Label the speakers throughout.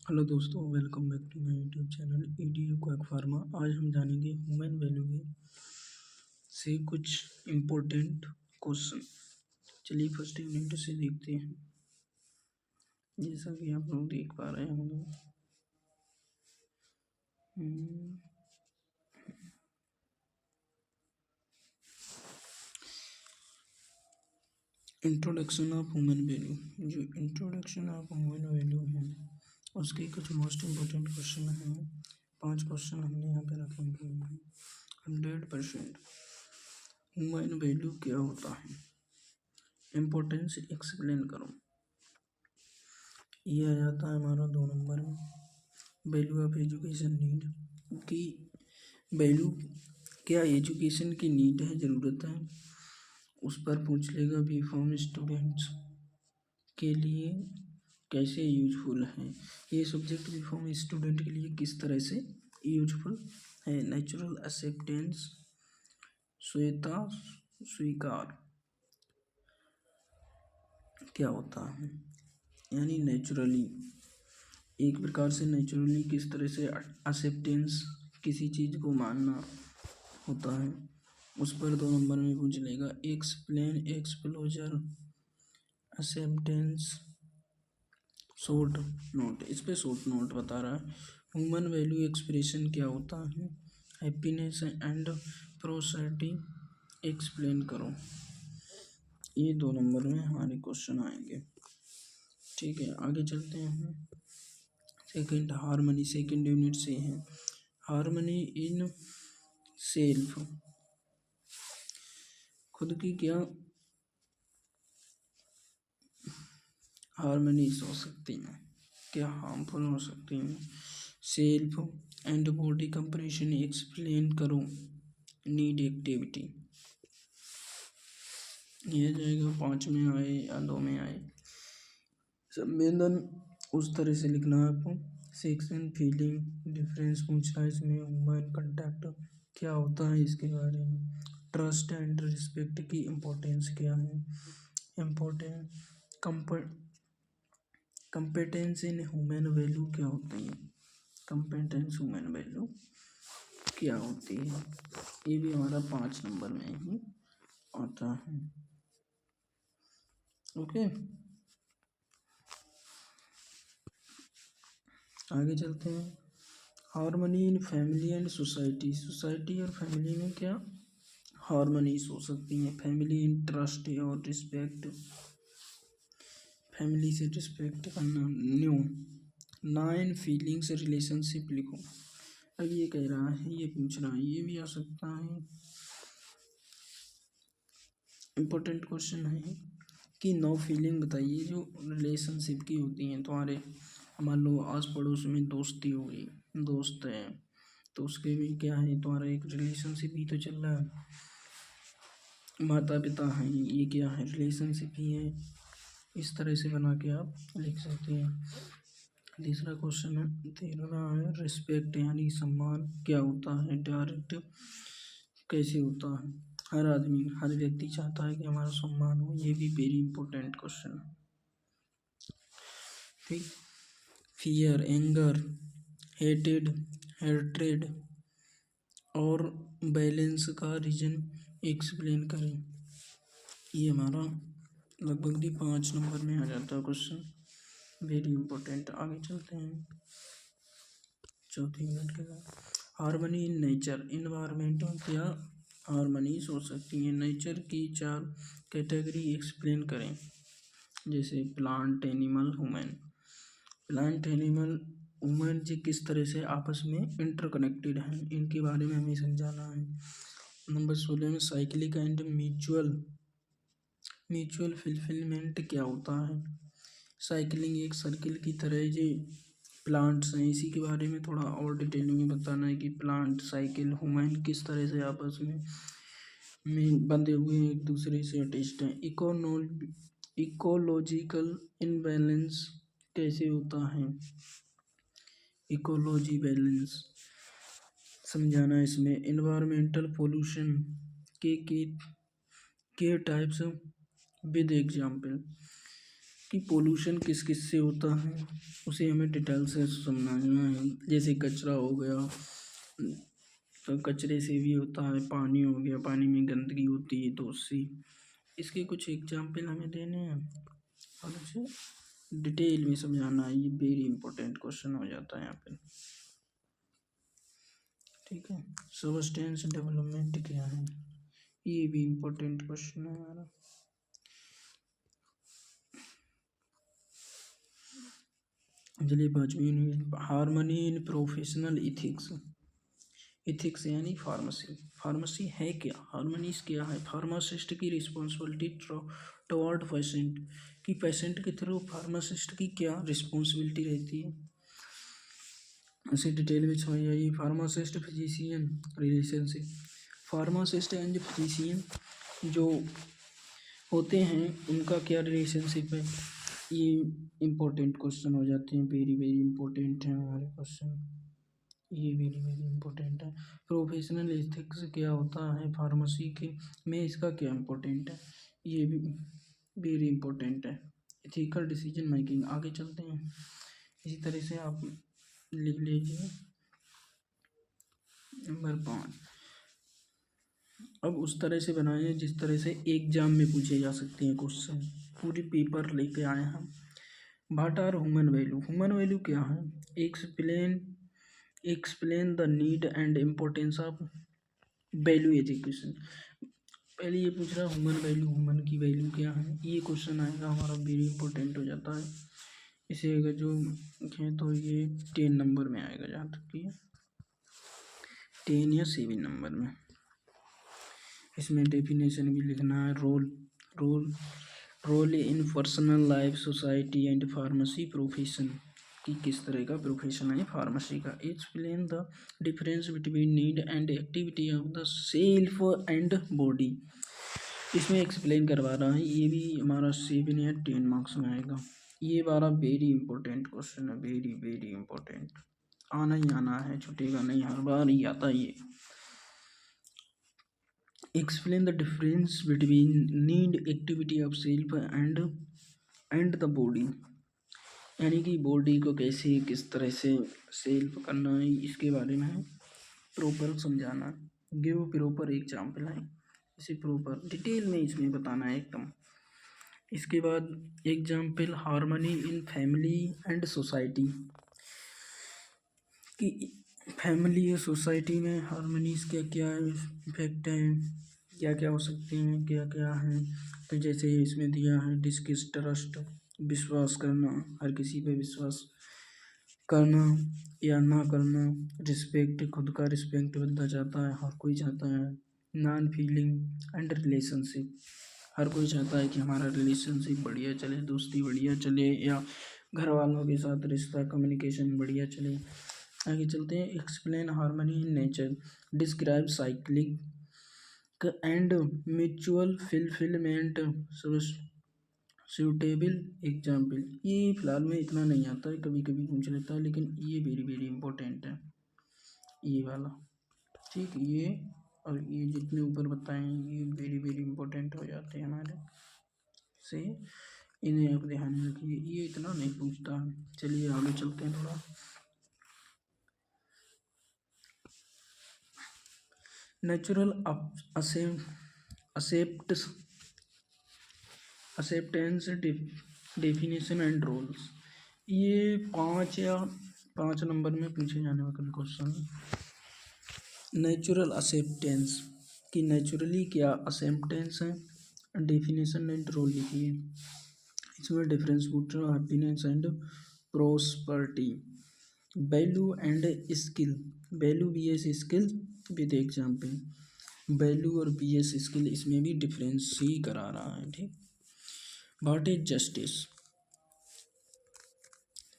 Speaker 1: Hello दोस्तों, welcome back to my YouTube channel EDU quack pharma. आज हम जानेंगे ह्यूमन वैल्यू के से कुछ इम्पोर्टेंट क्वेश्चन। चलिए फर्स्ट यूनिट से देखते हैं। जैसा कि आप लोग देख पा रहे होंगे, इंट्रोडक्शन ऑफ ह्यूमन वैल्यू। जो इंट्रोडक्शन ऑफ ह्यूमन वैल्यू है उसके कुछ मोस्ट इम्पोर्टेंट क्वेश्चन हैं। 5 क्वेश्चन हमने यहाँ पे रखे हुए हैं। 100% ह्यूमन वैल्यू क्या होता है, इम्पोर्टेंस एक्सप्लेन करो। ये आ जाता है हमारा 2 नंबर में। वैल्यू ऑफ एजुकेशन नीड की वैल्यू क्या एजुकेशन की नीड है, ज़रूरत है, उस पर पूछ लेगा। बी फॉर्म स्टूडेंट्स के लिए कैसे यूजफुल है, ये सब्जेक्ट बी फॉर्म स्टूडेंट के लिए किस तरह से यूजफुल है। नेचुरल एक्सेप्टेंस श्वेता स्वीकार क्या होता है, यानी नेचुरली, एक प्रकार से नेचुरली किस तरह से एक्सेप्टेंस किसी चीज़ को मानना होता है, उस पर 2 नंबर में पूछ लेगा। एक्सप्लेन एक्सप्लोजर एक्सेप्टेंस शॉर्ट नोट, इस पे शॉर्ट नोट बता रहा है। ह्यूमन वैल्यू एक्सप्रेशन क्या होता है, हैप्पीनेस एंड प्रोस्पेरिटी एक्सप्लेन करो। ये 2 नंबर में हमारे क्वेश्चन आएंगे। ठीक है, आगे चलते हैं। सेकंड हार्मनी, सेकंड यूनिट से है। हार्मनी इन सेल्फ, खुद की क्या हार्मनीज हो सकती हैं, क्या हार्मफुल हो सकती हैं। Self and body comparison explain करो। नीड एक्टिविटी, यह जाएगा 5 में आए या 2 में आए। संवेदन उस तरह से लिखना है आपको। सेक्शन फीलिंग डिफरेंस पूछ रहा है इसमें। ह्यूमन कांटेक्ट क्या होता है, इसके बारे में। ट्रस्ट एंड रिस्पेक्ट की इम्पोर्टेंस क्या है। इम्पोर्टेंट कंपेटेंस इन ह्यूमन वैल्यू क्या होती है, कंपेटेंस ह्यूमन वैल्यू क्या होती है। ये भी हमारा 5 नंबर में ही आता है। ओके, आगे चलते हैं। Harmony in family and society, society और फैमिली में क्या हार्मनीज हो सकती हैं। फैमिली इन ट्रस्ट और रिस्पेक्ट, फैमिली से रिस्पेक्ट करना। न्यू 9 फीलिंग्स रिलेशनशिप लिखो। अब ये कह रहा है, ये पूछ रहा है, ये भी आ सकता है, इम्पोर्टेंट क्वेश्चन है कि 9 फीलिंग बताइए जो रिलेशनशिप की होती हैं। तुम्हारे मान लो आस पड़ोस में दोस्ती हो गई, दोस्त है तो उसके भी क्या है, तुम्हारा एक रिलेशनशिप ही तो चल रहा है। माता पिता हैं, ये क्या है, रिलेशनशिप ही है। इस तरह से बना के आप लिख सकते हैं। तीसरा क्वेश्चन है, 13 है, रिस्पेक्ट यानी सम्मान क्या होता है, डायरेक्ट कैसे होता है। हर आदमी, हर व्यक्ति चाहता है कि हमारा सम्मान हो, ये भी वेरी इंपॉर्टेंट क्वेश्चन है। ठीक, फियर एंगर हेटेड हेट्रेड और बैलेंस का रीजन एक्सप्लेन करें। ये हमारा लगभग 5 नंबर में आ जाता है क्वेश्चन, वेरी इंपॉर्टेंट। आगे चलते हैं। चौथी मिनट के बाद हार्मनी इन नेचर, इन्वायरमेंट में क्या हार्मनीज हो सकती है। नेचर की 4 कैटेगरी एक्सप्लेन करें, जैसे plant animal human. Plant animal human जी किस तरह से आपस में इंटरकनेक्टेड हैं, इनके बारे में हमें समझाना है। नंबर 16 में साइक्लिक एंड म्यूचुअल फुलफिलमेंट क्या होता है। साइकिलिंग एक सर्किल की तरह जो प्लांट्स हैं, इसी के बारे में थोड़ा और डिटेल में बताना है कि प्लांट साइकिल ह्यूमन किस तरह से आपस में बंधे हुए हैं, एक दूसरे से अटैच्ड हैं। इकोलॉजिकल इनबैलेंस कैसे होता है, इकोलॉजी बैलेंस समझाना है इसमें। इन्वायरमेंटल पोल्यूशन के टाइप्स विद एग्जाम्पल, कि पोल्यूशन किस किस से होता है उसे हमें डिटेल से समझना है। जैसे कचरा हो गया, तो कचरे से भी होता है, पानी हो गया, पानी में गंदगी होती है तो उससे, इसके कुछ एग्जाम्पल हमें देने हैं और उसे डिटेल में समझाना है। ये वेरी इंपॉर्टेंट क्वेश्चन हो जाता है यहाँ पे, ठीक है। सब्सटेंस डेवलपमेंट क्या है, ये भी इम्पोर्टेंट क्वेश्चन है हमारा। चलिए पाँचवीं, harmony in professional ethics. Ethics यानी फार्मेसी। फार्मेसी है क्या, हार्मनीस क्या है? फार्मासिस्ट की रिस्पॉन्सिबिलिटी टुवर्ड पेशेंट, कि पेशेंट के थ्रू फार्मासिस्ट की क्या रिस्पॉन्सिबिलिटी रहती है, उसे डिटेल में समझ आइए। Pharmacist physician relationship, pharmacist and physician जो होते हैं उनका क्या रिलेशनशिप है, ये इम्पोर्टेंट क्वेश्चन हो जाते हैं, वेरी वेरी इंपॉर्टेंट है हमारे क्वेश्चन, ये वेरी वेरी इंपॉर्टेंट है। प्रोफेशनल एथिक्स क्या होता है फार्मेसी के में, इसका क्या इम्पोर्टेंट है, ये भी वेरी इंपॉर्टेंट है। एथिकल डिसीजन मेकिंग, आगे चलते हैं, इसी तरह से आप लिख लीजिए। नंबर 5, अब उस तरह से बनाए जिस तरह से एग्जाम में पूछे जा सकते हैं क्वेश्चन, पूरी पेपर लेके आए हम। What are human value, human value क्या है, explain explain the need and importance of value education. पहले ये पूछ रहा है ह्यूमन वैल्यू, ह्यूमन की वैल्यू क्या है, ये क्वेश्चन आएगा हमारा, वेरी इंपॉर्टेंट हो जाता है। इसे अगर जो है तो ये 10 नंबर में आएगा, जहाँ तक कि 10 या 7 नंबर में। इसमें डेफिनेशन भी लिखना है, role role in personal life, society and pharmacy profession, कि किस तरह का प्रोफेशन है फार्मेसी का। Explain the difference between need and activity of the self and body, इसमें एक्सप्लेन करवा रहा है, ये भी हमारा 7 या 10 मार्क्स में आएगा। ये हमारा वेरी इंपॉर्टेंट क्वेश्चन है, वेरी वेरी इंपॉर्टेंट, आना ही आना है, छुटेगा नहीं, हर बार ही आता है ये। Explain the difference between need activity of self and the body, यानी कि बॉडी को कैसे किस तरह से सेल्फ करना है, इसके बारे में प्रॉपर समझाना है। गिव प्रॉपर एग्जाम्पल है, इसे प्रॉपर डिटेल में इसमें बताना है एकदम। इसके बाद example, harmony in family and society, कि फैमिली और सोसाइटी में हार्मनीज क्या क्या इफेक्ट हैं, क्या क्या हो सकते हैं, क्या क्या हैं। तो जैसे इसमें दिया है, डिस्कस ट्रस्ट, विश्वास करना, हर किसी पे विश्वास करना या ना करना। रिस्पेक्ट, खुद का रिस्पेक्ट बंदा चाहता है, हर कोई चाहता है। नॉन फीलिंग एंड रिलेशनशिप, हर कोई चाहता है कि हमारा रिलेशनशिप बढ़िया चले, दोस्ती बढ़िया चले, या घर वालों के साथ रिश्ता कम्युनिकेशन बढ़िया चले। आगे चलते हैं, explain harmony in nature, describe cyclic and mutual fulfilment, suitable example. ये फिलहाल में इतना नहीं आता है, कभी कभी पूछ लेता है, लेकिन ये वेरी वेरी इंपॉर्टेंट है ये वाला, ठीक। ये और ये जितने ऊपर बताए हैं ये वेरी वेरी इंपॉर्टेंट हो जाते हैं हमारे से, इन्हें आप ध्यान में रखिए, ये इतना नहीं पूछता है। चलिए आगे चलते हैं थोड़ा। Natural accept acceptance definition and roles, ये 5 नंबर में पूछे जाने वाला क्वेश्चन। नेचुरल असेप्टेंस, कि नेचुरली क्या असेप्टेंस है, डेफिनेशन एंड रोल लिखिए। इसमें डिफरेंस पूछ रहा, happiness and prosperity, value and skill, value B S skill with example, value और बी एस स्किल, इसमें भी डिफरेंस ही करा रहा है, ठीक। What is justice,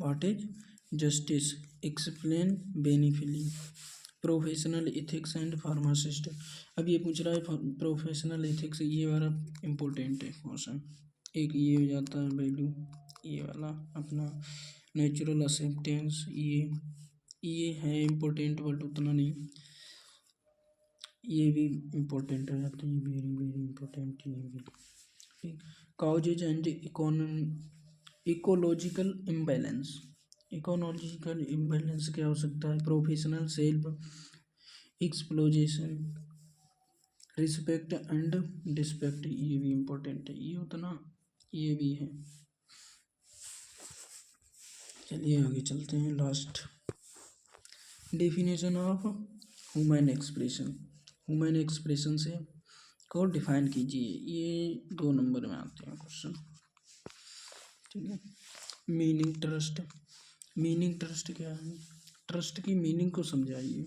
Speaker 1: what is justice, explain briefly, professional ethics and pharmacist. अब ये पूछ रहा है प्रोफेशनल एथिक्स, ये वाला इम्पोर्टेंट है क्वेश्चन। एक ये हो जाता है वैल्यू, ये वाला अपना नेचुरल एक्सेप्टेंस, ये है इम्पोर्टेंट बट उतना नहीं, ये भी इम्पोर्टेंट हो जाता है, ये वेरी वेरी इम्पोर्टेंट, ये भी ठीक। Causes and ecological imbalance. Ecological imbalance क्या हो सकता है? प्रोफेशनल सेल्फ एक्सप्लोजेशन, रिस्पेक्ट एंड डिस्पेक्ट, ये भी इम्पोर्टेंट है, ये उतना ये भी है। चलिए आगे चलते हैं। Last definition of human expression. Human expression से को डिफाइन कीजिए। ये 2 नंबर में आते हैं क्वेश्चन। ठीक है। Meaning trust. मीनिंग ट्रस्ट क्या है? ट्रस्ट की मीनिंग को समझाइए।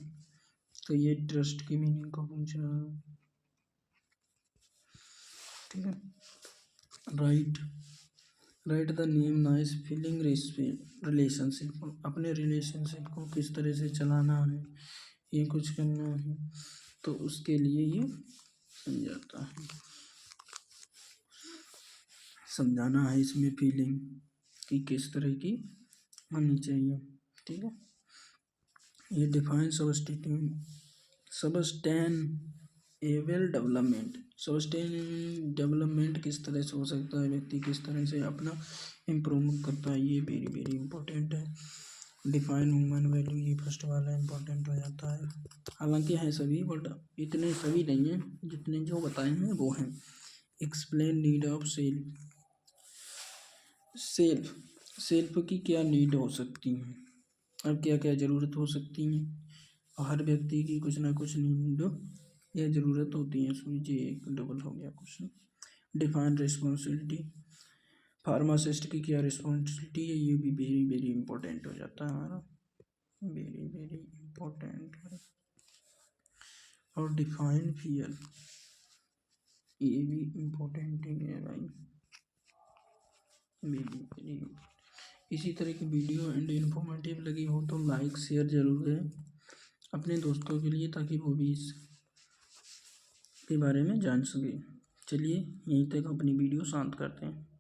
Speaker 1: तो ये ट्रस्ट की मीनिंग को पूछ रहा है। ठीक है। Right the name nice feeling relationship. अपने रिलेशनशिप को किस तरह से चलाना है, ये कुछ करना है, तो उसके लिए ये समझाता है, समझाना है इसमें फीलिंग कि किस तरह की होनी चाहिए। ठीक है। ये डिफाइन सबस्टेनेबल डेवलपमेंट। सबस्टेन डेवलपमेंट किस तरह से हो सकता है, व्यक्ति किस तरह से अपना इम्प्रूवमेंट करता है, ये वेरी वेरी इंपॉर्टेंट है। डिफाइन ह्यूमन वैल्यू, ये फर्स्ट वाला इम्पोर्टेंट हो जाता है। हालांकि हैं सभी, बट इतने सभी नहीं हैं, जितने जो बताए हैं वो हैं। एक्सप्लेन नीड ऑफ सेल्फ की क्या नीड हो सकती हैं, अब क्या क्या ज़रूरत हो सकती हैं। हर व्यक्ति की कुछ ना कुछ नीड या ज़रूरत होती है। समझिए एक डबल हो गया क्वेश्चन। Define responsibility. फार्मासिस्ट की क्या रिस्पॉन्सिबिलिटी है, ये भी वेरी वेरी इंपॉर्टेंट हो जाता है हमारा, वेरी वेरी इंपॉर्टेंट है। और डिफाइन फियर, ये भी इम्पोर्टेंट है भाई, वेरी वेरी। इसी तरह की वीडियो एंड इन्फॉर्मेटिव लगी हो तो लाइक शेयर ज़रूर करें अपने दोस्तों के लिए, ताकि वो भी इसके बारे में जान सके। चलिए यहीं तक अपनी वीडियो शांत करते हैं।